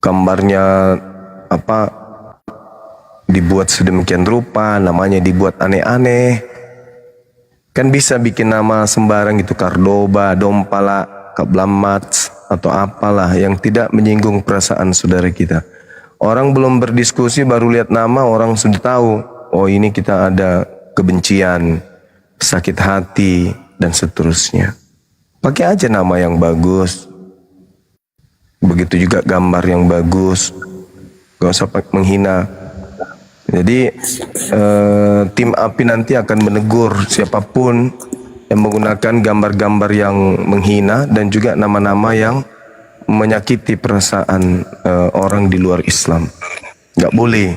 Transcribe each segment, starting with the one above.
gambarnya apa dibuat sedemikian rupa, namanya dibuat aneh-aneh. Kan bisa bikin nama sembarang itu Cordoba, Dompala, Kablamat atau apalah yang tidak menyinggung perasaan saudara kita. Orang belum berdiskusi baru lihat nama orang sudah tahu, oh ini kita ada kebencian, sakit hati dan seterusnya. Pakai aja nama yang bagus. Begitu juga gambar yang bagus. Gak usah menghina. Jadi tim API nanti akan menegur siapapun yang menggunakan gambar-gambar yang menghina dan juga nama-nama yang menyakiti perasaan orang di luar Islam. Gak boleh.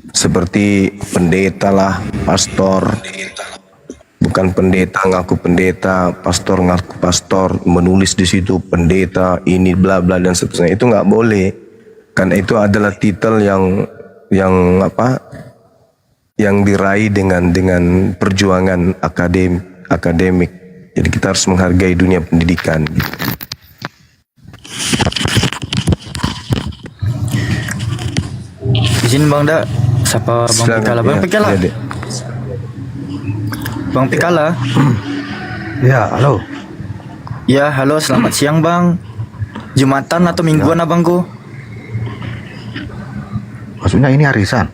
Seperti pendeta lah, pastor. Bukan pendeta ngaku pendeta, pastor ngaku pastor, menulis di situ pendeta ini bla bla dan seterusnya. Itu nggak boleh. Karena itu adalah titel yang apa? Yang diraih dengan perjuangan akademik. Jadi kita harus menghargai dunia pendidikan. Izin Bang Da, siapa Bang Pikala? Bang Pikala. Ya, Bang Pikala. Ya, halo. Ya, halo, selamat siang Bang. Jumatan atau mingguan abangku? Maksudnya ini arisan?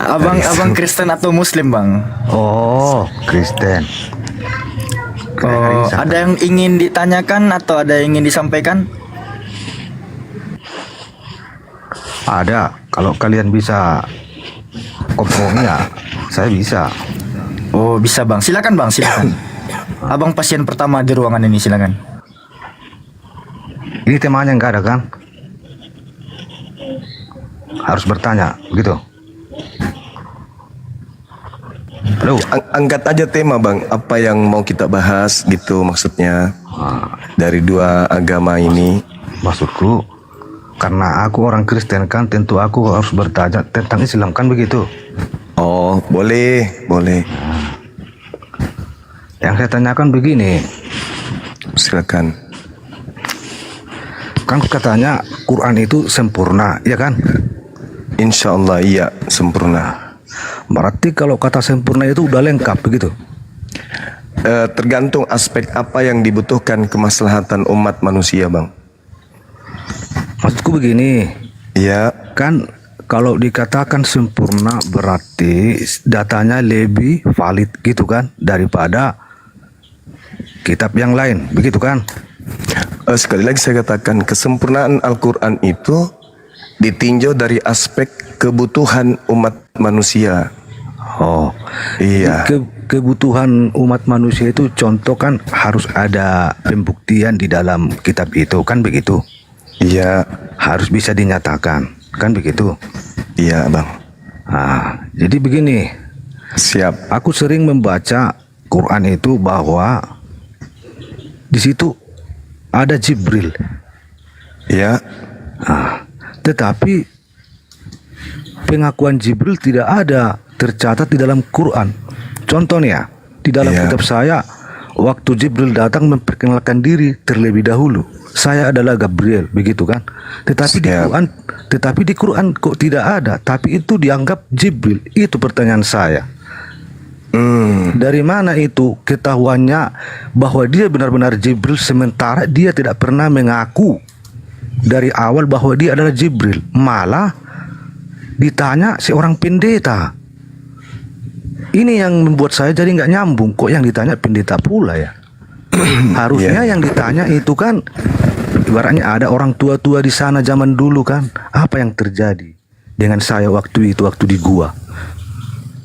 abang Kristen atau Muslim Bang? Oh, Kristen. Oh, ada yang ingin ditanyakan atau ada yang ingin disampaikan? Ada. Kalau kalian bisa kompromi ya, saya bisa. Oh, bisa Bang. Silakan Bang, silakan. Abang pasien pertama di ruangan ini, silakan. Ini temanya nggak ada kan? Harus bertanya, begitu. Halo. Angkat aja tema Bang, apa yang mau kita bahas gitu maksudnya dari dua agama ini. Maksudku, karena aku orang Kristen kan, tentu aku harus bertanya tentang Islam kan begitu. Oh, boleh. Yang saya tanyakan begini, Silakan. kan katanya Quran itu sempurna, ya kan? Insya Allah iya sempurna. Berarti kalau kata sempurna itu udah lengkap begitu? Tergantung aspek apa yang dibutuhkan kemaslahatan umat manusia Bang. Maksudku begini, Iya. kan kalau dikatakan sempurna berarti datanya lebih valid gitu kan daripada kitab yang lain, begitu kan? Sekali lagi saya katakan kesempurnaan Al-Quran itu ditinjau dari aspek kebutuhan umat manusia. Oh, Iya. Kebutuhan umat manusia itu contoh kan harus ada pembuktian di dalam kitab itu kan begitu? Iya. Harus bisa dinyatakan kan begitu? Iya Bang. Jadi begini, Siap. aku sering membaca Quran itu bahwa di situ ada Jibril. Ya. Tetapi pengakuan Jibril tidak ada tercatat di dalam Quran. Contohnya, di dalam kitab saya, waktu Jibril datang memperkenalkan diri terlebih dahulu, saya adalah Gabriel, begitu kan? Tetapi di Quran kok tidak ada, tapi itu dianggap Jibril. Itu pertanyaan saya. Dari mana itu ketahuannya bahwa dia benar-benar Jibril sementara dia tidak pernah mengaku dari awal bahwa dia adalah Jibril, malah ditanya seorang pendeta. Ini yang membuat saya jadi nggak nyambung, kok yang ditanya pendeta pula ya. Harusnya yang ditanya itu kan ibaratnya ada orang tua-tua di sana zaman dulu kan, apa yang terjadi dengan saya waktu itu, waktu di gua.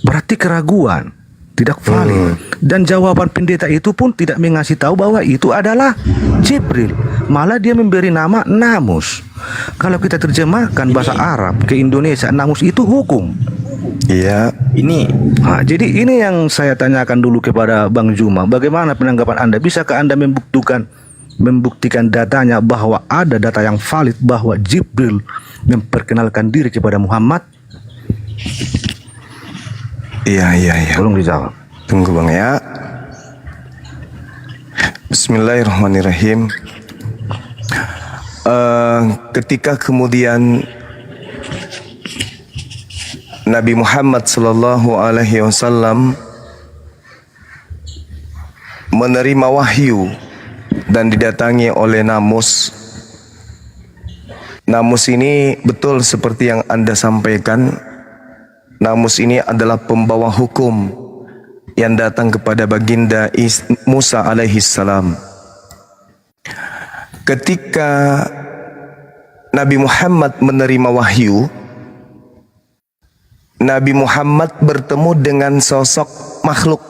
Berarti keraguan, tidak valid. Dan jawaban pendeta itu pun tidak mengasih tahu bahwa itu adalah Jibril, malah dia memberi nama Namus. Kalau kita terjemahkan bahasa Arab ke Indonesia, Namus itu hukum. Iya. Jadi ini yang saya tanyakan dulu kepada Bang Juma, bagaimana penanggapan Anda? Bisakah Anda membuktikan datanya bahwa ada data yang valid bahwa Jibril memperkenalkan diri kepada Muhammad? Iya. Tolong dijawab. Tunggu Bang ya. Bismillahirrahmanirrahim. ketika kemudian Nabi Muhammad sallallahu alaihi wasallam menerima wahyu dan didatangi oleh Namus. Namus ini betul seperti yang Anda sampaikan. Namus ini adalah pembawa hukum yang datang kepada baginda Musa alaihi salam. Ketika Nabi Muhammad menerima wahyu, Nabi Muhammad bertemu dengan sosok makhluk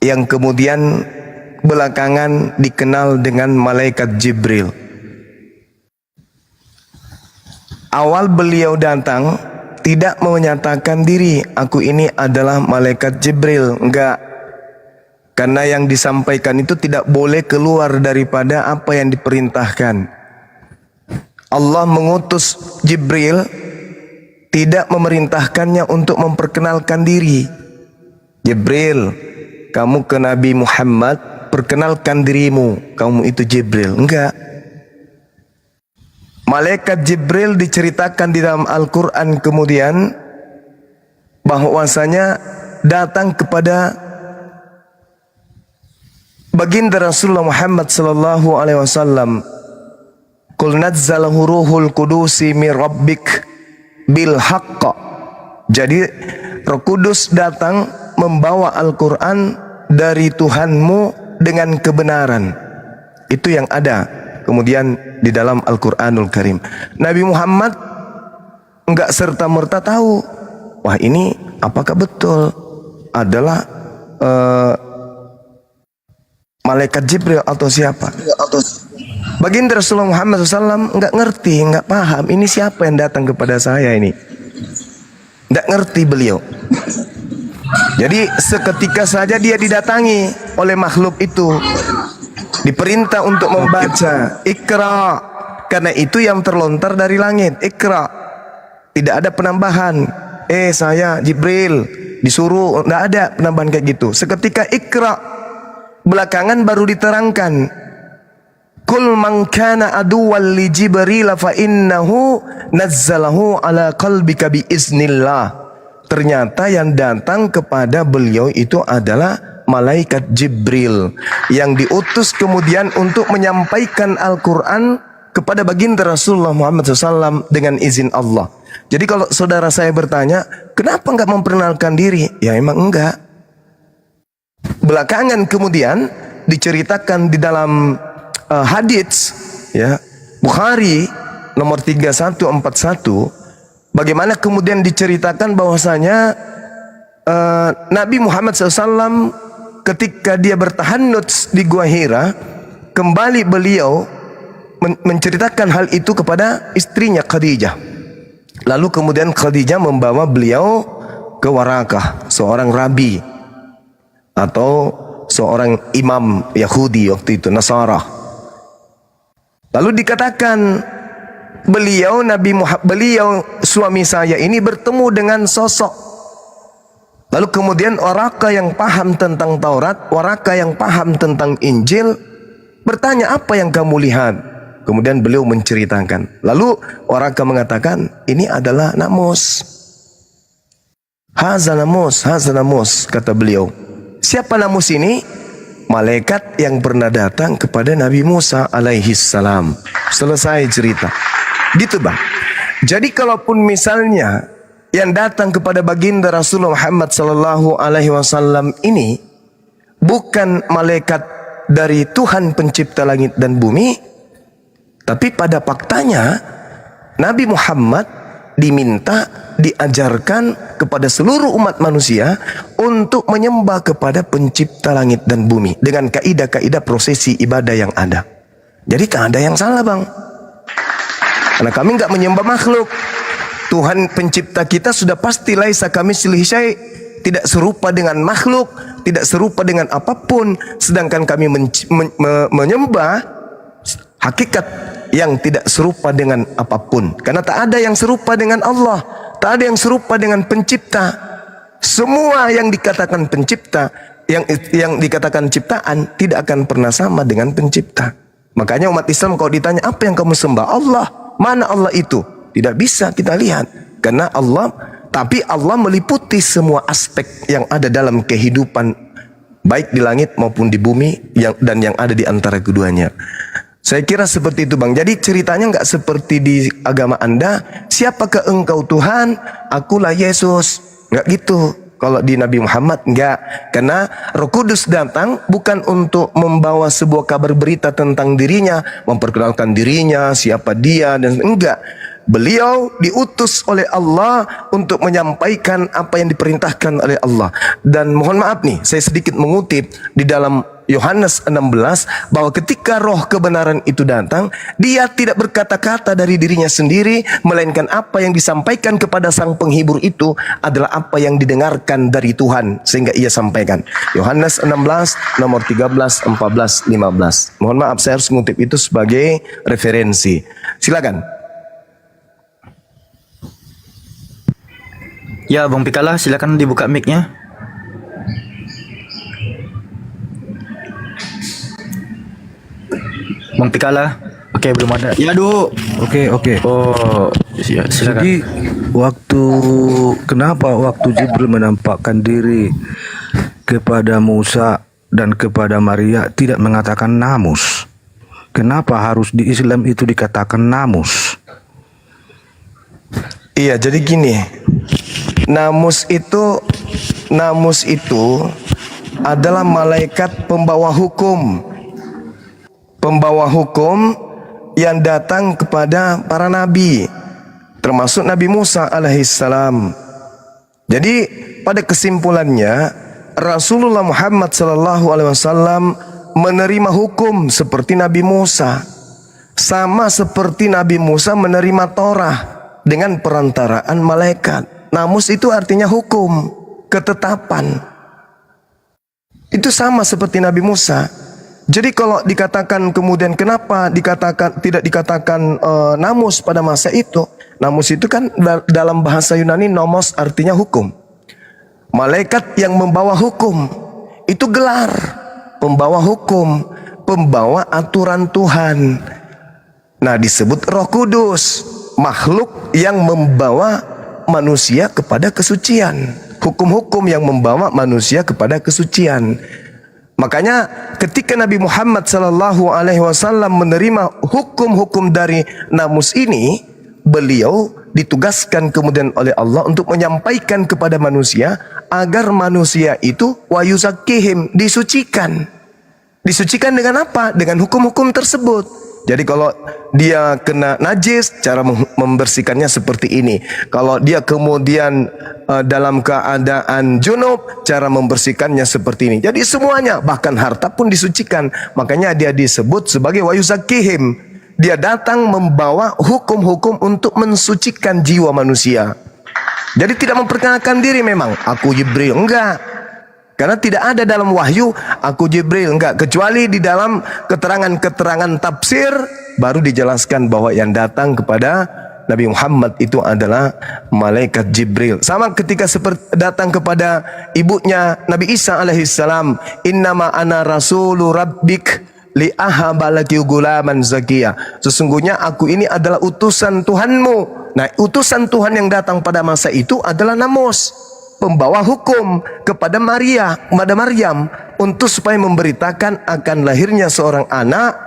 yang kemudian belakangan dikenal dengan malaikat Jibril. Awal beliau datang tidak menyatakan diri, aku ini adalah malaikat Jibril, enggak. Karena yang disampaikan itu tidak boleh keluar daripada apa yang diperintahkan. Allah mengutus Jibril, tidak memerintahkannya untuk memperkenalkan diri. Jibril, kamu ke Nabi Muhammad, perkenalkan dirimu, kamu itu Jibril. Enggak. Malaikat Jibril diceritakan di dalam Al-Quran kemudian bahwasanya datang kepada baginda Rasulullah Muhammad sallallahu alaihi wasallam. Qul nazzalahu ruhul qudusi mir rabbik bil haqq. Jadi Roh Kudus datang membawa Al-Quran dari Tuhanmu dengan kebenaran. Itu yang ada kemudian di dalam Al-Quranul Karim. Nabi Muhammad enggak serta-merta tahu, wah ini apakah betul adalah malaikat Jibril atau siapa? Baginda Rasulullah Muhammad SAW enggak ngerti, enggak paham ini siapa yang datang kepada saya ini. Enggak ngerti beliau. Jadi seketika saja dia didatangi oleh makhluk itu, diperintah untuk membaca Iqra, karena itu yang terlontar dari langit. Iqra, tidak ada penambahan. Saya Jibril disuruh, tidak ada penambahan kayak gitu. Seketika Iqra, belakangan baru diterangkan. Kul man kana aduwwan li Jibril fa innahu nazzalahu ala qalbika bi iznillah. Ternyata yang datang kepada beliau itu adalah malaikat Jibril yang diutus kemudian untuk menyampaikan Al-Quran kepada baginda Rasulullah Muhammad SAW dengan izin Allah. Jadi kalau saudara saya bertanya, kenapa enggak memperkenalkan diri? Ya emang enggak. Belakangan kemudian diceritakan di dalam hadits ya Bukhari nomor 3141, bagaimana kemudian diceritakan bahwasanya Nabi Muhammad SAW ketika dia bertahannud di Gua Hira, kembali beliau menceritakan hal itu kepada istrinya Khadijah. Lalu kemudian Khadijah membawa beliau ke Warakah, seorang rabi atau seorang imam Yahudi waktu itu, Nasara. Lalu dikatakan beliau suami saya ini bertemu dengan sosok. Lalu kemudian Waraka yang paham tentang Taurat, Waraka yang paham tentang Injil bertanya, apa yang kamu lihat? Kemudian beliau menceritakan. Lalu Waraka mengatakan, ini adalah Namus. Haza Namus, kata beliau. Siapa Namus ini? Malaikat yang pernah datang kepada Nabi Musa alaihi salam. Selesai cerita. Gitu bang. Jadi kalaupun misalnya yang datang kepada baginda Rasulullah Muhammad sallallahu alaihi wasallam ini bukan malaikat dari Tuhan pencipta langit dan bumi, tapi pada faktanya Nabi Muhammad diminta, diajarkan kepada seluruh umat manusia untuk menyembah kepada pencipta langit dan bumi dengan kaidah-kaidah prosesi ibadah yang ada. Jadi tak ada yang salah bang, karena kami nggak menyembah makhluk. Tuhan pencipta kita sudah pasti laisa kamitslihi syai', tidak serupa dengan makhluk, tidak serupa dengan apapun. Sedangkan kami menyembah hakikat yang tidak serupa dengan apapun. Karena tak ada yang serupa dengan Allah, tak ada yang serupa dengan pencipta. Semua yang dikatakan pencipta, yang dikatakan ciptaan tidak akan pernah sama dengan pencipta. Makanya umat Islam kalau ditanya apa yang kamu sembah? Allah. Mana Allah itu? Tidak bisa kita lihat. Karena Allah, tapi Allah meliputi semua aspek yang ada dalam kehidupan, baik di langit maupun di bumi, dan yang ada di antara keduanya. Saya kira seperti itu bang. Jadi ceritanya nggak seperti di agama Anda, siapakah engkau Tuhan? Akulah Yesus. Nggak gitu. Kalau di Nabi Muhammad enggak. Karena Roh Kudus datang bukan untuk membawa sebuah kabar berita tentang dirinya, memperkenalkan dirinya, siapa dia, dan enggak. Beliau diutus oleh Allah untuk menyampaikan apa yang diperintahkan oleh Allah. Dan mohon maaf nih, saya sedikit mengutip di dalam Yohanes 16 bahwa ketika roh kebenaran itu datang, dia tidak berkata-kata dari dirinya sendiri, melainkan apa yang disampaikan kepada sang penghibur itu adalah apa yang didengarkan dari Tuhan sehingga ia sampaikan. Yohanes 16 nomor 13, 14, 15. Mohon maaf saya harus mengutip itu sebagai referensi. Silakan. Ya, Bang Pikala, silakan dibuka mic-nya. Bang Pikala. Oke, belum ada. Ya, aduh. Oke. Oh, silakan. Jadi kenapa waktu Jibril menampakkan diri kepada Musa dan kepada Maria tidak mengatakan namus? Kenapa harus di Islam itu dikatakan namus? Iya, jadi gini. Namus itu adalah malaikat pembawa hukum. Pembawa hukum yang datang kepada para nabi, termasuk Nabi Musa alaihissalam. Jadi pada kesimpulannya Rasulullah Muhammad SAW menerima hukum seperti Nabi Musa, sama seperti Nabi Musa menerima Torah dengan perantaraan malaikat. Namus itu artinya hukum, ketetapan. Itu sama seperti Nabi Musa. Jadi kalau dikatakan kemudian kenapa tidak dikatakan namus pada masa itu? Namus itu kan dalam bahasa Yunani nomos artinya hukum. Malaikat yang membawa hukum, itu gelar pembawa hukum, pembawa aturan Tuhan. Nah, disebut Roh Kudus, makhluk yang membawa manusia kepada kesucian, hukum-hukum yang membawa manusia kepada kesucian. Makanya ketika Nabi Muhammad SAW menerima hukum-hukum dari namus ini, beliau ditugaskan kemudian oleh Allah untuk menyampaikan kepada manusia agar manusia itu wayuzakihim, disucikan. Disucikan dengan apa? Dengan hukum-hukum tersebut. Jadi kalau dia kena najis, cara membersihkannya seperti ini. Kalau dia kemudian dalam keadaan junub, cara membersihkannya seperti ini. Jadi semuanya, bahkan harta pun disucikan. Makanya dia disebut sebagai wayuzakihim. Dia datang membawa hukum-hukum untuk mensucikan jiwa manusia. Jadi tidak memperkenalkan diri memang. Aku Jibril, enggak. Karena tidak ada dalam wahyu aku Jibril, enggak, kecuali di dalam keterangan-keterangan tafsir baru dijelaskan bahwa yang datang kepada Nabi Muhammad itu adalah malaikat Jibril. Sama ketika datang kepada ibunya Nabi Isa alaihissalam, innama ana rasulu rabbik li ahaba laki gulaman zakiya. Sesungguhnya aku ini adalah utusan Tuhanmu. Nah, utusan Tuhan yang datang pada masa itu adalah namus, pembawa hukum kepada Maryam untuk supaya memberitakan akan lahirnya seorang anak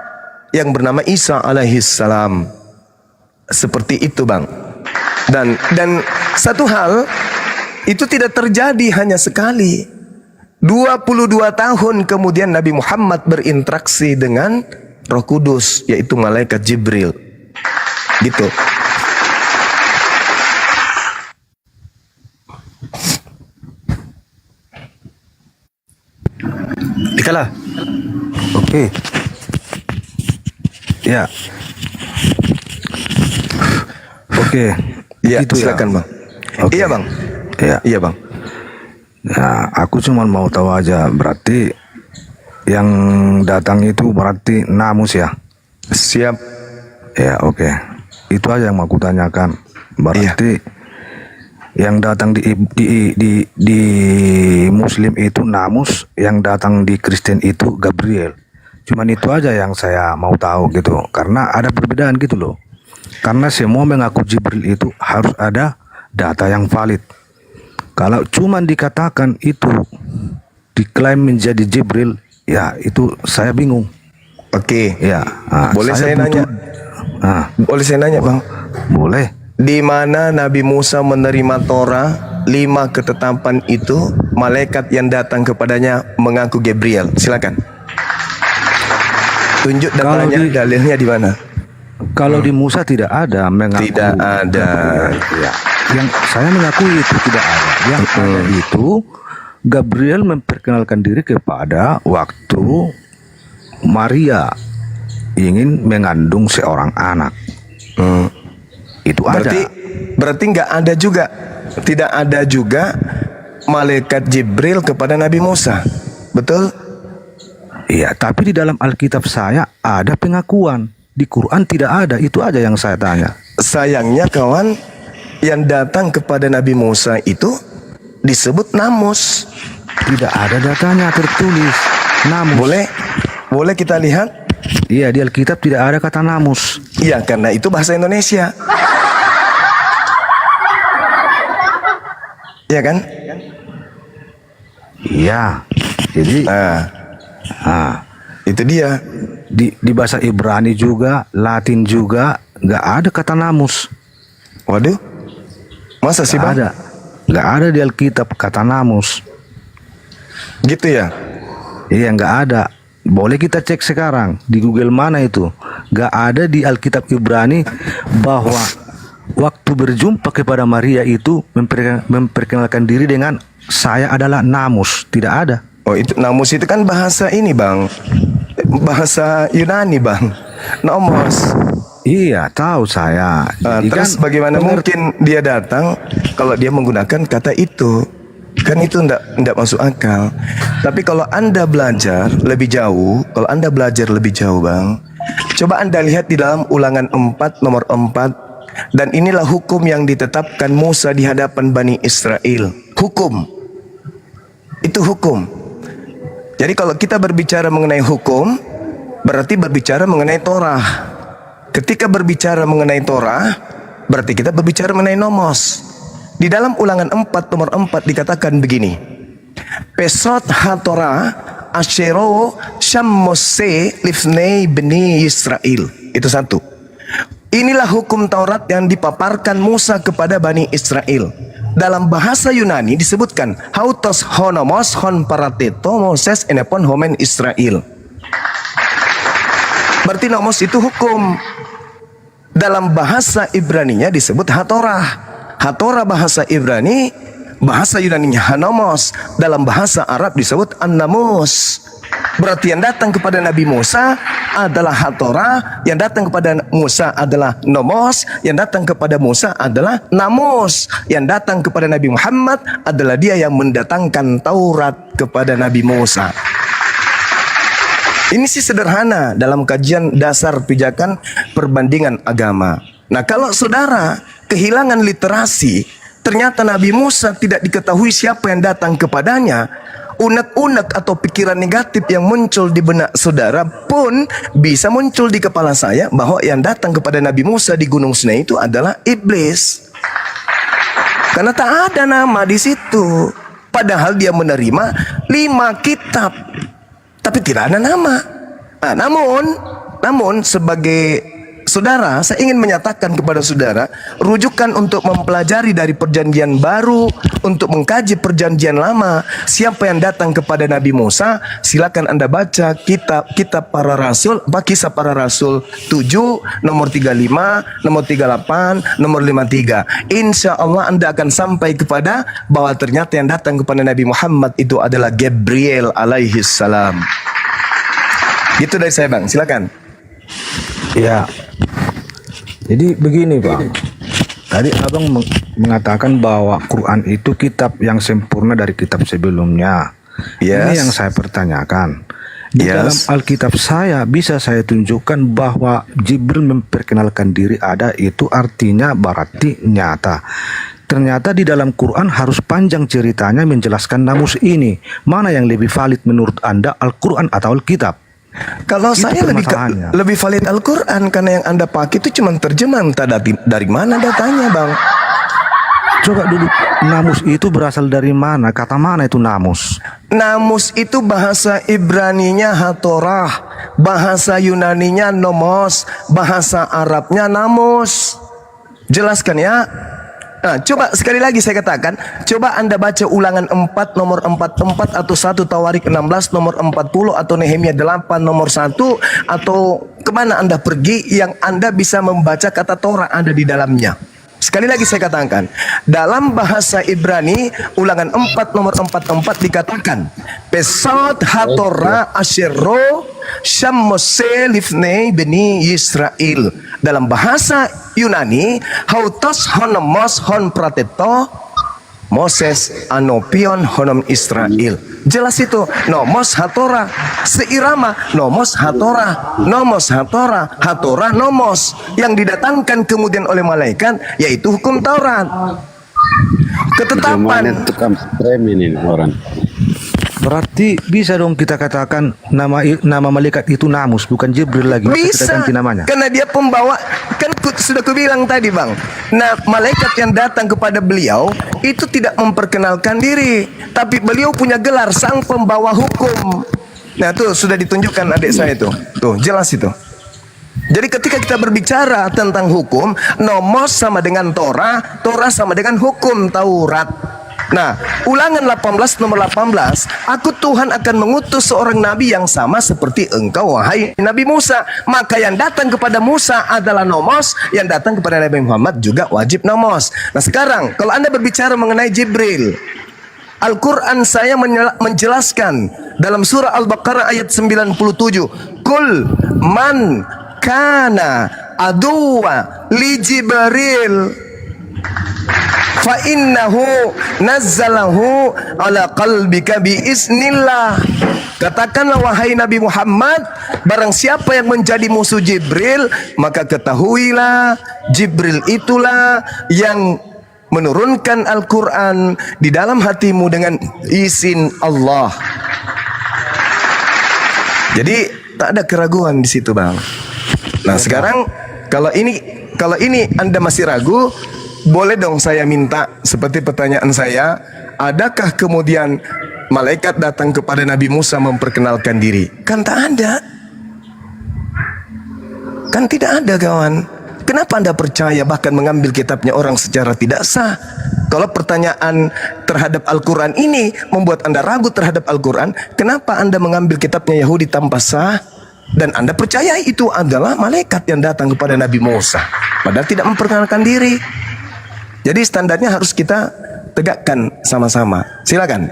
yang bernama Isa alaihissalam. Seperti itu bang. Dan satu hal itu tidak terjadi hanya sekali. 22 tahun kemudian Nabi Muhammad berinteraksi dengan Roh Kudus, yaitu malaikat Jibril. Gitu. Pikala. Oke. Ya. Oke. Iya, Itu silakan bang. Oke. Iya bang. Ya. Iya bang. Nah, aku cuma mau tahu aja, berarti yang datang itu berarti namus ya? Siap. Ya, oke. Itu aja yang mau aku tanyakan. Berarti yang datang di Muslim itu namus, yang datang di Kristen itu Gabriel. Cuman itu aja yang saya mau tahu gitu. Karena ada perbedaan gitu loh. Karena semua mengaku Jibril itu harus ada data yang valid. Kalau cuman dikatakan itu diklaim menjadi Jibril, ya itu saya bingung. Oke. Ya, Boleh saya nanya? Boleh saya nanya, Bang? Boleh. Di mana Nabi Musa menerima Torah, 5 ketetapan itu, malaikat yang datang kepadanya mengaku Gabriel. Silakan. Tunjuk datanya, dalilnya di mana? Kalau di Musa tidak ada mengaku. Tidak ada. Ya. Yang saya mengakui itu tidak ada. Yang ada itu Gabriel memperkenalkan diri kepada waktu Maria ingin mengandung seorang anak. Itu Berarti nggak ada juga, tidak ada juga malaikat Jibril kepada Nabi Musa, betul? Iya, tapi di dalam Alkitab saya ada pengakuan. Di Quran tidak ada. Itu aja yang saya tanya. Sayangnya kawan, yang datang kepada Nabi Musa itu disebut namus. Tidak ada datanya tertulis namus. Boleh kita lihat? Iya, di Alkitab tidak ada kata namus. Iya, karena itu bahasa Indonesia. Iya kan? Iya. Jadi itu dia. Di bahasa Ibrani juga, Latin juga nggak ada kata namus. Waduh, masa sih, Bang? Nggak ada di Alkitab kata namus. Gitu ya? Iya, nggak ada. Boleh kita cek sekarang di Google mana itu. Nggak ada di Alkitab Ibrani bahwa waktu berjumpa kepada Maria itu memperkenalkan diri dengan saya adalah namus. Tidak ada. Oh, itu namus itu kan bahasa ini, Bang. Bahasa Yunani, Bang. Nomos. Iya, tahu saya. Jadi terus kan bagaimana mungkin dia datang kalau dia menggunakan kata itu? Kan itu ndak masuk akal. Tapi kalau Anda belajar lebih jauh, Bang, coba Anda lihat di dalam Ulangan 4 nomor 4, dan inilah hukum yang ditetapkan Musa di hadapan Bani Israel. Hukum. Itu hukum. Jadi kalau kita berbicara mengenai hukum, berarti berbicara mengenai Torah. Ketika berbicara mengenai Torah, berarti kita berbicara mengenai nomos. Di dalam Ulangan 4 nomor 4 dikatakan begini. Pesot ha-Torah asyero syammose lifnei bani Israel. Itu satu. Inilah hukum Taurat yang dipaparkan Musa kepada Bani Israel. Dalam bahasa Yunani disebutkan hautos honomos hon parateto Moses enepon homen Israel. Berarti nomos itu hukum. Dalam bahasa Ibraninya disebut hatorah. Hatorah bahasa Ibrani, bahasa Yunaninya hanomos. Dalam bahasa Arab disebut an-namus. Berarti yang datang kepada Nabi Musa adalah hatorah, yang datang kepada Musa adalah nomos, yang datang kepada Musa adalah namus, yang datang kepada Nabi Muhammad adalah dia yang mendatangkan Taurat kepada Nabi Musa. Ini sih sederhana dalam kajian dasar pijakan perbandingan agama. Nah, kalau saudara kehilangan literasi, ternyata Nabi Musa tidak diketahui siapa yang datang kepadanya, unek-unek atau pikiran negatif yang muncul di benak saudara pun bisa muncul di kepala saya bahwa yang datang kepada Nabi Musa di Gunung Sinai itu adalah iblis. Karena tak ada nama di situ. Padahal dia menerima 5 kitab, tapi tidak ada nama. Nah, namun sebagai saudara, saya ingin menyatakan kepada saudara, rujukan untuk mempelajari dari perjanjian baru, untuk mengkaji perjanjian lama, siapa yang datang kepada Nabi Musa, silakan Anda baca kitab para rasul, Kisah Para Rasul 7, nomor 35, nomor 38, nomor 53. Insya Allah Anda akan sampai kepada bahwa ternyata yang datang kepada Nabi Muhammad itu adalah Gabriel alaihi salam. Gitu dari saya, Bang, silakan. Ya, jadi begini, Bang. Tadi Abang mengatakan bahwa Quran itu kitab yang sempurna dari kitab sebelumnya. Yes. Ini yang saya pertanyakan. Di dalam Alkitab saya bisa saya tunjukkan bahwa Jibril memperkenalkan diri ada, itu artinya berarti nyata. Ternyata di dalam Quran harus panjang ceritanya menjelaskan namus ini. Mana yang lebih valid menurut Anda, Al-Quran atau Alkitab? Kalau Itu saya permasalahannya. lebih valid Al-Quran, karena yang Anda pakai itu cuma terjemahan. Entah dari mana datanya, Bang? Coba dulu, namus itu berasal dari mana? Kata mana itu namus? Namus itu bahasa Ibraninya hatorah, bahasa Yunaninya nomos, bahasa Arabnya namus. Jelaskan ya. Nah, coba sekali lagi saya katakan, coba Anda baca Ulangan 4 nomor 44 atau 1 Tawarik 16 nomor 40 atau Nehemia 8 nomor 1, atau kemana Anda pergi yang Anda bisa membaca kata Torah ada di dalamnya. Sekali lagi saya katakan, dalam bahasa Ibrani Ulangan 4 nomor 44 dikatakan Pesot hatorah asyero shammose lifnei beni Yisrael. Dalam bahasa Yunani hautos honomos hon prateto Moses anopion honom Israel. Jelas itu, nomos hatora seirama, nomos hatora, nomos hatora, hatora nomos, yang didatangkan kemudian oleh malaikat yaitu hukum Taurat. Ketetapan. Gimana tukang strem ini orang? Berarti bisa dong kita katakan nama malaikat itu namus, bukan Jibril lagi. Masa kita Bisa, ganti namanya. karena dia pembawa. Kan sudah kubilang tadi, Bang. Nah, malaikat yang datang kepada beliau itu tidak memperkenalkan diri, tapi beliau punya gelar sang pembawa hukum. Nah, tuh sudah ditunjukkan adik saya itu. Tuh, jelas itu. Jadi ketika kita berbicara tentang hukum, nomos sama dengan Torah, Torah sama dengan hukum Taurat. Nah, Ulangan 18 nomor 18, aku Tuhan akan mengutus seorang nabi yang sama seperti engkau wahai Nabi Musa. Maka yang datang kepada Musa adalah nomos, yang datang kepada Nabi Muhammad juga wajib nomos. Nah sekarang kalau Anda berbicara mengenai Jibril, Al-Quran saya menjelaskan dalam surah Al-Baqarah ayat 97, Kul man kana aduwa li Jibril fa innahu nazzalahu ala qalbika bi iznillah. Katakanlah wahai Nabi Muhammad, barang siapa yang menjadi musuh Jibril, maka ketahuilah Jibril itulah yang menurunkan Al-Quran di dalam hatimu dengan izin Allah. Jadi tak ada keraguan di situ, Bang. Nah sekarang kalau ini Anda masih ragu, boleh dong saya minta seperti pertanyaan saya, adakah kemudian malaikat datang kepada Nabi Musa memperkenalkan diri? Kan tak ada. Kan tidak ada, kawan. Kenapa Anda percaya bahkan mengambil kitabnya orang secara tidak sah? Kalau pertanyaan terhadap Al-Quran ini membuat Anda ragu terhadap Al-Quran, kenapa Anda mengambil kitabnya Yahudi tanpa sah? Dan Anda percaya itu adalah malaikat yang datang kepada Nabi Musa, padahal tidak memperkenalkan diri. Jadi standarnya harus kita tegakkan sama-sama. Silakan.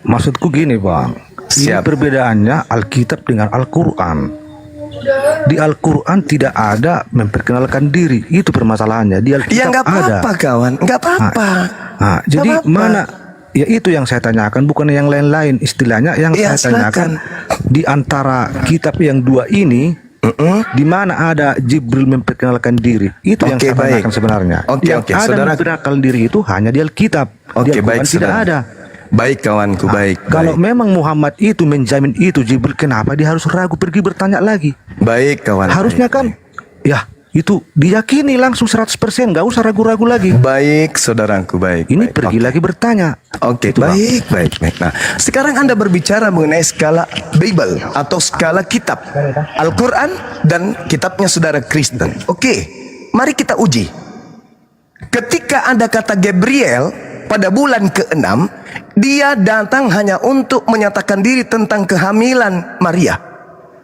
Maksudku gini, Bang. Ini Siap. perbedaannya Alkitab dengan Al-Quran. Di Al-Quran tidak ada memperkenalkan diri. Itu permasalahannya. Di Alkitab Ya nggak ada. apa-apa, kawan. Nggak apa-apa. Nah, jadi apa-apa. mana? Ya itu yang saya tanyakan, bukan yang lain-lain. Istilahnya yang Ya, saya tanyakan, di antara kitab yang dua ini, di mana ada Jibril memperkenalkan diri? Itu yang Oke, saya tanyakan baik. sebenarnya. Oke, Yang oke, ada saudara. memperkenalkan diri itu hanya di Alkitab. Oke, Di Al-Quran baik, tidak saudara. ada. Baik, kawanku. Baik. Kalau Baik, memang Muhammad itu menjamin itu Jibril, kenapa dia harus ragu pergi bertanya lagi? baik kawan. Harusnya Baik, kan, ya itu diyakini langsung 100%, nggak usah ragu-ragu lagi. Baik, saudaraku. Baik. Ini baik. pergi lagi bertanya. Oke, Itu, Bang. baik. Nah, sekarang Anda berbicara mengenai skala Bible atau skala kitab Al-Quran dan kitabnya saudara Kristen. Oke, mari kita uji. Ketika ada kata Gabriel pada bulan ke-6, dia datang hanya untuk menyatakan diri tentang kehamilan Maria.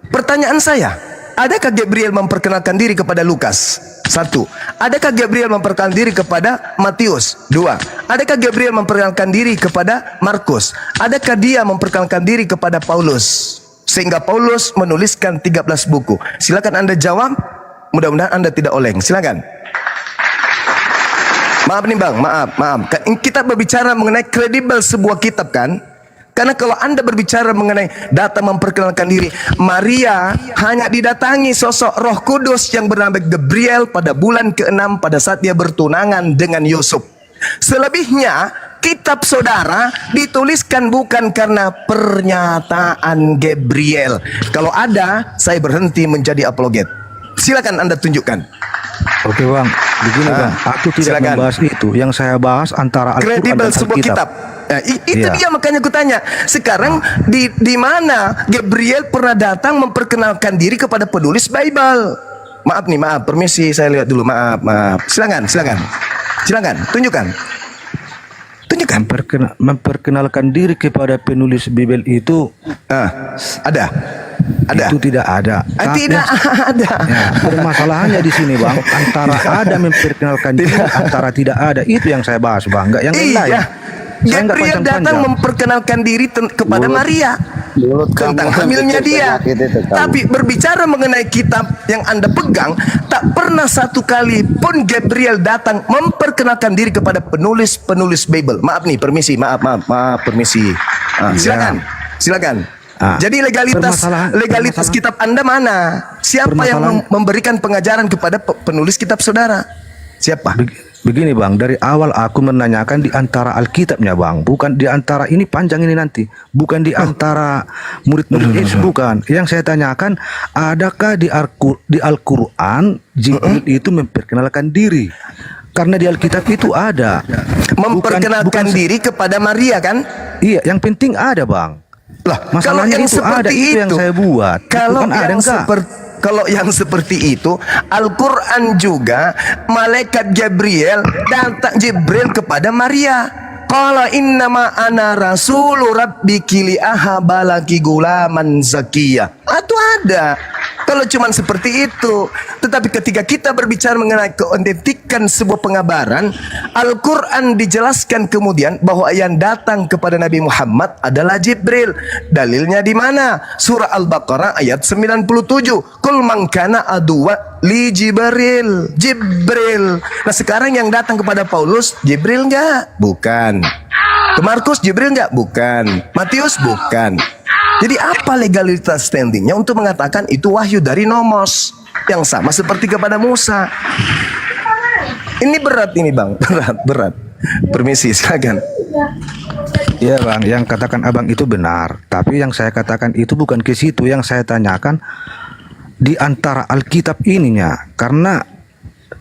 Pertanyaan saya, adakah Gabriel memperkenalkan diri kepada Lukas? 1. Adakah Gabriel memperkenalkan diri kepada Matius? 2. Adakah Gabriel memperkenalkan diri kepada Markus? Adakah dia memperkenalkan diri kepada Paulus? Sehingga Paulus menuliskan 13 buku. Silakan Anda jawab. Mudah-mudahan Anda tidak oleng. Silakan. Maaf nih Bang, maaf. Kita berbicara mengenai kredibel sebuah kitab kan? Karena kalau Anda berbicara mengenai data memperkenalkan diri, Maria hanya didatangi sosok Roh Kudus yang bernama Gabriel pada bulan ke-6 pada saat dia bertunangan dengan Yusuf. Selebihnya kitab saudara dituliskan bukan karena pernyataan Gabriel. Kalau ada, saya berhenti menjadi apologet. Silakan Anda tunjukkan. Oke bang, begini bang, aku tidak silakan. membahas itu. Yang saya bahas antara Al-Quran Kredibel dan sebuah Alkitab. kitab. Nah, itu Iya. dia makanya kutanya. Sekarang di mana Gabriel pernah datang memperkenalkan diri kepada penulis Bible? Maaf nih, maaf, permisi saya lihat dulu, maaf. Silakan, tunjukkan. Memperkenalkan diri kepada penulis Bible itu Ada. itu tidak ada. Tidak ada. Ya, permasalahannya di sini bang, antara ada memperkenalkan diri, antara tidak ada, itu yang saya bahas bang, enggak yang lain. Iya. Saya nggak Gabriel datang panjang-panjang. memperkenalkan diri kepada Maria tentang hamilnya dia. Tapi berbicara mengenai kitab yang Anda pegang, tak pernah satu kali pun Gabriel datang memperkenalkan diri kepada penulis Bible. Maaf nih, permisi, maaf, permisi. Silakan. Jadi legalitas kitab Anda mana? Siapa yang memberikan pengajaran kepada penulis kitab saudara? Siapa? Begini bang, dari awal aku menanyakan di antara Alkitabnya bang, bukan di antara ini panjang ini nanti, bukan di antara murid-murid Yesus, bukan. Yang saya tanyakan, adakah di Al-Quran Jibril itu memperkenalkan diri? Karena di Alkitab itu ada. Memperkenalkan diri kepada Maria kan? Iya, yang penting ada bang. Lah, Masalahnya itu ada, itu yang saya buat. Kalau kan ada kalau yang seperti itu, Al-Quran juga malaikat Gabriel datang Jibril kepada Maria. Qala innama ana rasulu rabbiki li ahabalaki gulaman zakiyah. Itu ada. Kalau cuma seperti itu. Tetapi ketika kita berbicara mengenai keautentikan sebuah pengabaran, Al-Quran dijelaskan kemudian bahwa yang datang kepada Nabi Muhammad adalah Jibril. Dalilnya di mana? Surah Al-Baqarah ayat 97. Kul man kana aduwa li Jibril. Nah sekarang yang datang kepada Paulus, Jibril enggak? Bukan. Ke Markus, Jibril enggak? Bukan. Matius? Bukan. Jadi apa legalitas standingnya untuk mengatakan itu wahyu dari Nomos yang sama seperti kepada Musa? Ini berat ini bang, berat. Permisi, silakan. Iya bang, yang katakan abang itu benar. Tapi yang saya katakan itu bukan ke situ. Yang saya tanyakan di antara Alkitab ininya. Karena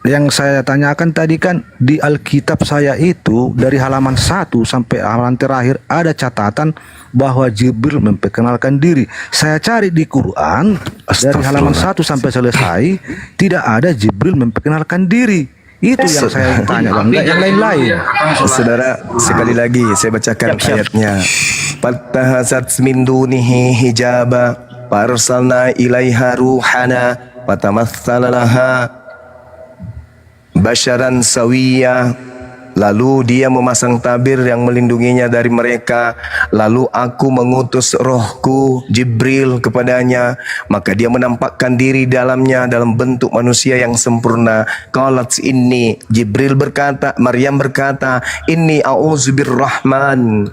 yang saya tanyakan tadi kan di Alkitab saya itu dari halaman 1 sampai halaman terakhir ada catatan bahwa Jibril memperkenalkan diri. Saya cari di Quran dari halaman 1 sampai selesai tidak ada Jibril memperkenalkan diri. Itu yang saya tanya bang, enggak yang lain-lain. Saudara, sekali lagi saya bacakan ayatnya. Fattahazat min dunihi hijaba farsalna ilaiha ruhana fatamassala laha basyaran sawiyya. Lalu dia memasang tabir yang melindunginya dari mereka. Lalu aku mengutus rohku Jibril kepadanya, maka dia menampakkan diri dalamnya dalam bentuk manusia yang sempurna. Qalat inni, Jibril berkata, Maryam berkata, inni a'udzubirrahman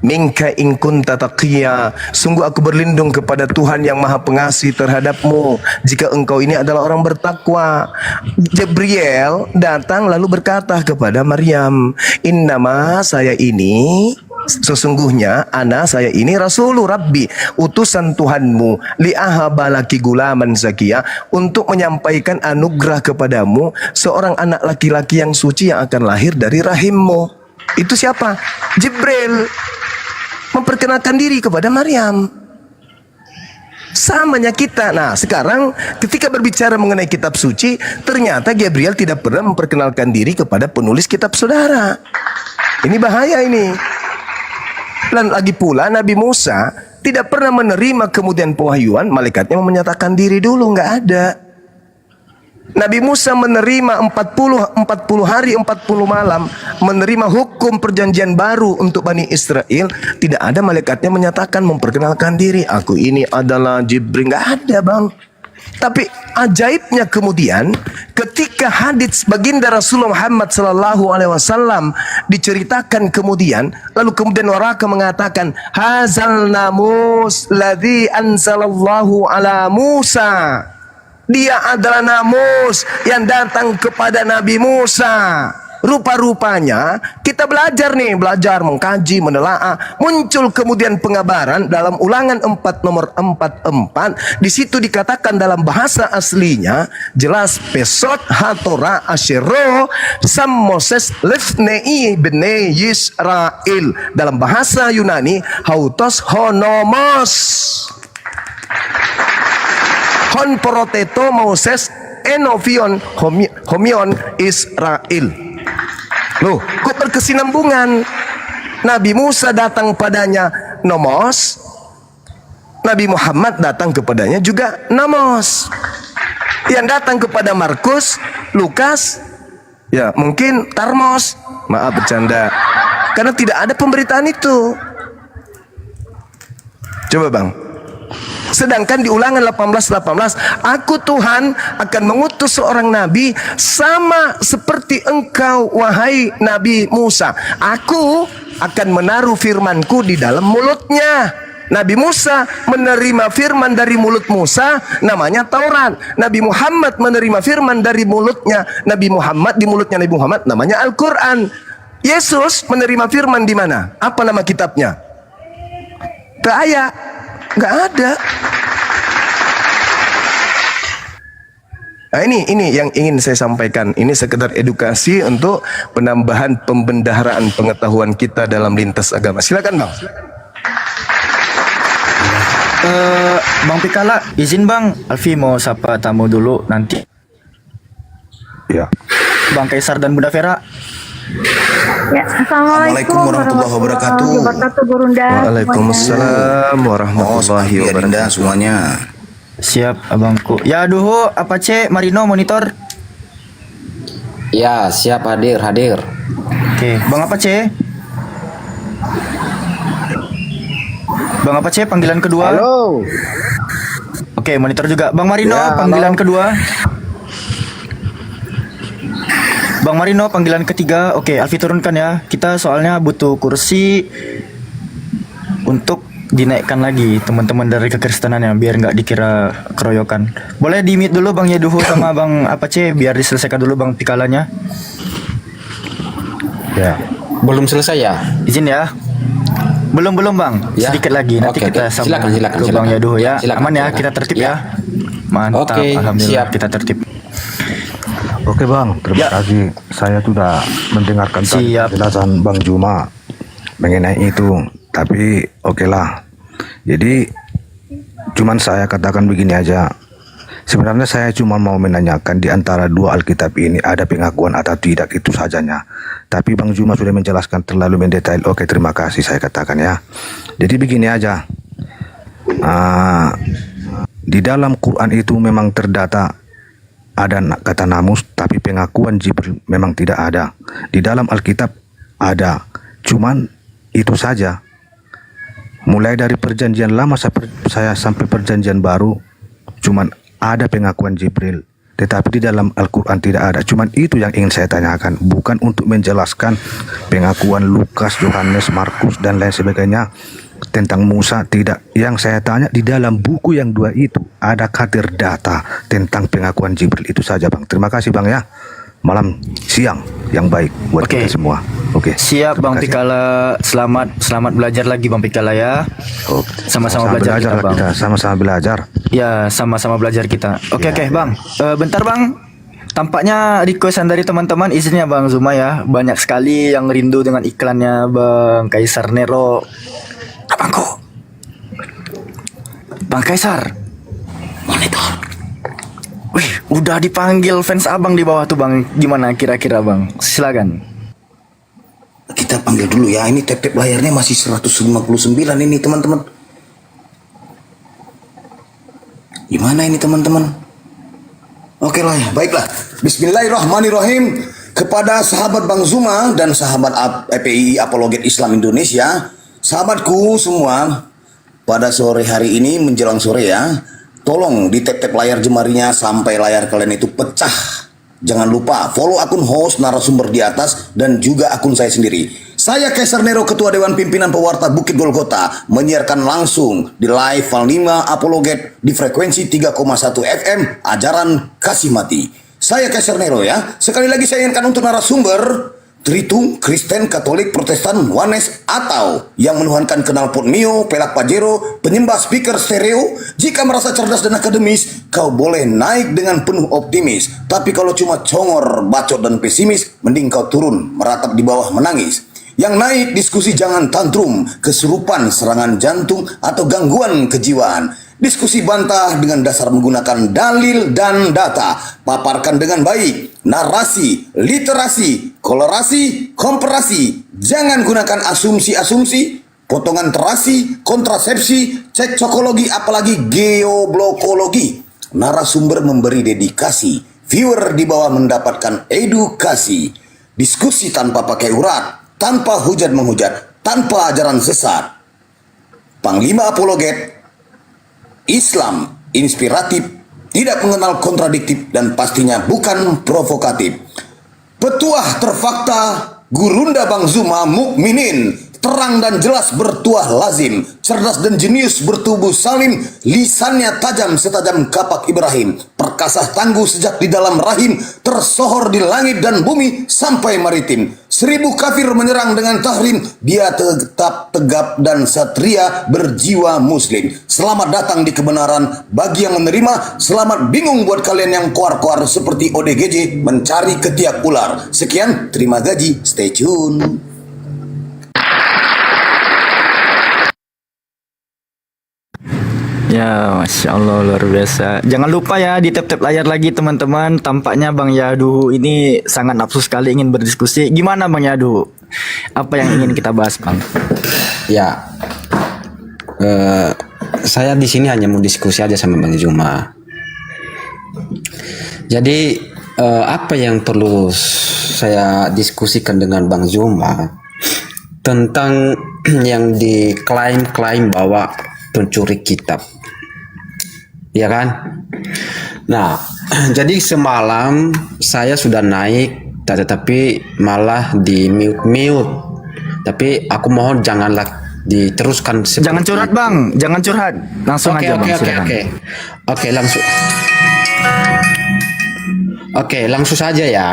minka in kunta taqiyya. Sungguh aku berlindung kepada Tuhan yang Maha Pengasih terhadapmu jika engkau ini adalah orang bertakwa. Jibril datang lalu berkata kepada Maryam, innama saya ini sesungguhnya saya ini Rasulur Rabbi, utusan Tuhanmu, li'ahabalaki gulaman zakiyah, untuk menyampaikan anugerah kepadamu seorang anak laki-laki yang suci yang akan lahir dari rahimmu. Itu siapa? Jibril memperkenalkan diri kepada Maryam. Samanya kita. Nah sekarang ketika berbicara mengenai kitab suci, ternyata Gabriel tidak pernah memperkenalkan diri kepada penulis kitab saudara. Ini bahaya ini. Dan lagi pula Nabi Musa tidak pernah menerima kemudian pewahyuan, malaikatnya menyatakan diri dulu, nggak ada. Nabi Musa menerima 40 hari 40 malam, menerima hukum perjanjian baru untuk Bani Israel. Tidak ada malaikatnya menyatakan memperkenalkan diri, aku ini adalah Jibril. Nggak ada bang. Tapi ajaibnya kemudian ketika hadits baginda Rasulullah Muhammad SAW diceritakan kemudian, lalu kemudian waraka mengatakan hazal namus ladzi anzalallahu ala Musa. Dia adalah namus yang datang kepada Nabi Musa. Rupa-rupanya kita belajar mengkaji, menelaah. Muncul kemudian pengabaran dalam Ulangan 4 nomor 44. Di situ dikatakan dalam bahasa aslinya jelas pesot hatora asyero sam Moses lifnei bene Yisrael. Dalam bahasa Yunani hautos honomos hon proteto Moses enovion homion Israel. Loh, kok berkesinambungan? Nabi Musa datang padanya nomos, Nabi Muhammad datang kepadanya juga nomos. Yang datang kepada Markus, Lukas, ya mungkin Tarmos. Maaf bercanda, karena tidak ada pemberitaan itu. Coba bang. Sedangkan di Ulangan 18:18, aku Tuhan akan mengutus seorang nabi sama seperti engkau wahai Nabi Musa. Aku akan menaruh firmanku di dalam mulutnya. Nabi Musa menerima firman dari mulut Musa, namanya Taurat. Nabi Muhammad menerima firman dari mulutnya Nabi Muhammad, di mulutnya Nabi Muhammad, namanya Al-Quran. Yesus menerima firman di mana? Apa nama kitabnya? Nggak ada. Nah, ini yang ingin saya sampaikan. Ini sekedar edukasi untuk penambahan pembendaharaan pengetahuan kita dalam lintas agama. Silakan bang. Bang Pikala, izin bang, Alfi mau sapa tamu dulu nanti. Ya. Bang Kaisar dan Bunda Vera. Ya, Assalamualaikum warahmatullahi wabarakatuh. Gurunda. Waalaikumsalam warahmatullahi wabarakatuh semuanya. Siap abangku. Ya duho, apa cek Marino monitor? Ya, siap hadir. Oke, Bang apa cek? Bang apa cek panggilan kedua? Halo. Oke, monitor juga. Bang Marino Ya, panggilan kedua. Bang Marino panggilan ketiga. Oke, Alfi turunkan ya. Kita soalnya butuh kursi untuk dinaikkan lagi teman-teman dari kekristenan ya, biar nggak dikira keroyokan. Boleh di-mute dulu Bang Yeduho sama Bang Apace biar diselesaikan dulu Bang Pikalanya. Ya. Belum selesai ya? Izin ya. Belum Bang. Ya. Sedikit lagi nanti Oke, kita oke. sambung Silakan, ke Bang Yeduho ya. Silakan, Aman ya, silakan. kita tertib Ya. ya. Mantap, Oke, alhamdulillah siap. kita tertib. Oke bang, terima Ya. kasih. Saya sudah mendengarkan tadi Siap. penjelasan Bang Juma mengenai itu. Tapi oke lah. Jadi cuman saya katakan begini aja. Sebenarnya saya cuma mau menanyakan di antara dua Alkitab ini ada pengakuan atau tidak, itu sajanya. Tapi Bang Juma sudah menjelaskan terlalu mendetail. Oke, terima kasih saya katakan ya. Jadi begini aja. Di dalam Quran itu memang terdata ada kata namus, tapi pengakuan Jibril memang tidak ada. Di dalam Alkitab ada, cuman itu saja. Mulai dari perjanjian lama saya sampai perjanjian baru, cuman ada pengakuan Jibril. Tetapi di dalam Al-Quran tidak ada. Cuman itu yang ingin saya tanyakan, bukan untuk menjelaskan pengakuan Lukas, Yohanes, Markus dan lain sebagainya tentang Musa, tidak. Yang saya tanya di dalam buku yang dua itu adakah terdata tentang pengakuan Jibril, itu saja Bang. Terima kasih Bang ya. Malam siang yang baik buat Oke. kita semua. Oke. Siap Bang Terima kasih. Pikala, selamat belajar lagi Bang Pikala ya. Oke. Sama-sama belajar kita, lah Bang. kita, sama-sama belajar. Ya, sama-sama belajar kita. Oke, Bang. Bentar Bang. Tampaknya requestan dari teman-teman, izinnya Bang Zuma ya. Banyak sekali yang rindu dengan iklannya Bang Kaisar Nero. Abangku. Bang Kaisar. Monitor. Wih, udah dipanggil fans abang di bawah tuh Bang. Gimana kira-kira Bang? Silakan. Kita panggil dulu ya. Ini tap layarnya masih 159 ini teman-teman. Gimana ini teman-teman? Oke lah ya, baiklah. Bismillahirrahmanirrahim. Kepada sahabat Bang Zuma dan sahabat EPI Apologet Islam Indonesia, sahabatku semua, pada sore hari ini menjelang sore ya, tolong di tap layar jemarinya sampai layar kalian itu pecah. Jangan lupa follow akun host narasumber di atas dan juga akun saya sendiri. Saya Kaisar Nero, Ketua Dewan Pimpinan Pewarta Bukit Golgota, menyiarkan langsung di live Val 5 Apologet di frekuensi 3,1 FM, ajaran kasih mati. Saya Kaiser Nero ya. Sekali lagi saya ingatkan untuk narasumber Tritung, Kristen, Katolik, Protestan, Wanes, atau yang menuhankan knalpot Mio, pelak Pajero, penyembah speaker stereo. Jika merasa cerdas dan akademis, kau boleh naik dengan penuh optimis. Tapi kalau cuma congor, bacot, dan pesimis, mending kau turun, meratap di bawah menangis. Yang naik diskusi jangan tantrum, kesurupan, serangan jantung, atau gangguan kejiwaan. Diskusi bantah dengan dasar menggunakan dalil dan data. Paparkan dengan baik. Narasi, literasi, kolorasi, komparasi. Jangan gunakan asumsi-asumsi, potongan terasi, kontrasepsi, cekcokologi, apalagi geoblokologi. Narasumber memberi dedikasi. Viewer di bawah mendapatkan edukasi. Diskusi tanpa pakai urat, tanpa hujat menghujat, tanpa ajaran sesat. Panglima apologet, Islam inspiratif, tidak mengenal kontradiktif, dan pastinya bukan provokatif. Petuah terfakta, Gurunda Bang Zuma mukminin, terang dan jelas bertuah lazim, cerdas dan jenius bertubuh salim, lisannya tajam setajam kapak Ibrahim, perkasa tangguh sejak di dalam rahim, tersohor di langit dan bumi sampai maritim. 1000 kafir menyerang dengan tahrim, dia tetap tegap dan satria berjiwa muslim. Selamat datang di kebenaran bagi yang menerima, selamat bingung buat kalian yang koar-koar seperti ODGJ mencari ketiak ular. Sekian, terima gaji, stay tune. Ya, Masya Allah, luar biasa. Jangan lupa ya di tap-tap layar lagi teman-teman. Tampaknya Bang Yadu ini sangat nafsu sekali ingin berdiskusi. Gimana Bang Yadu? Apa yang ingin kita bahas, Bang? Ya, saya di sini hanya mau diskusi aja sama Bang Zuma. Jadi apa yang perlu saya diskusikan dengan Bang Zuma tentang yang diklaim-klaim bahwa pencuri kitab, ya kan? Nah, jadi semalam saya sudah naik, tetapi malah di mute. Tapi aku mohon janganlah diteruskan. Jangan curhat Bang, jangan curhat. Langsung aja Bang. Oke, langsung. Oke, langsung saja ya.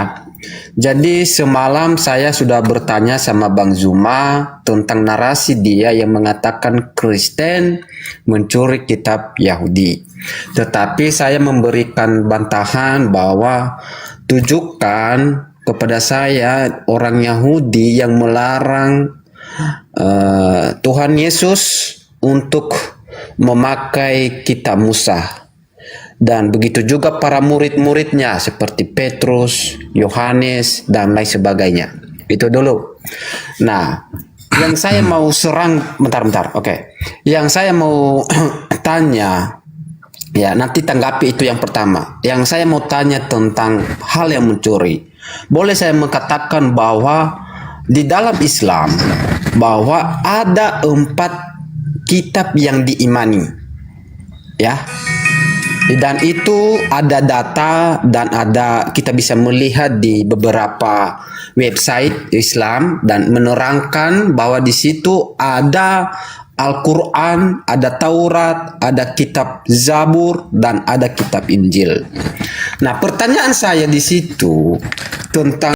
Jadi semalam saya sudah bertanya sama Bang Zuma tentang narasi dia yang mengatakan Kristen mencuri kitab Yahudi. Tetapi saya memberikan bantahan bahwa tunjukkan kepada saya orang Yahudi yang melarang Tuhan Yesus untuk memakai kitab Musa. Dan begitu juga para murid-muridnya seperti Petrus, Yohanes, dan lain sebagainya. Itu dulu. Nah, yang saya mau serang, bentar. Oke. Yang saya mau tanya, ya nanti tanggapi itu yang pertama. Yang saya mau tanya tentang hal yang mencuri. Boleh saya mengatakan bahwa di dalam Islam, bahwa ada 4 kitab yang diimani. Ya. Dan itu ada data dan kita bisa melihat di beberapa website Islam dan menerangkan bahwa di situ ada Al-Quran, ada Taurat, ada kitab Zabur, dan ada kitab Injil. Nah, pertanyaan saya di situ tentang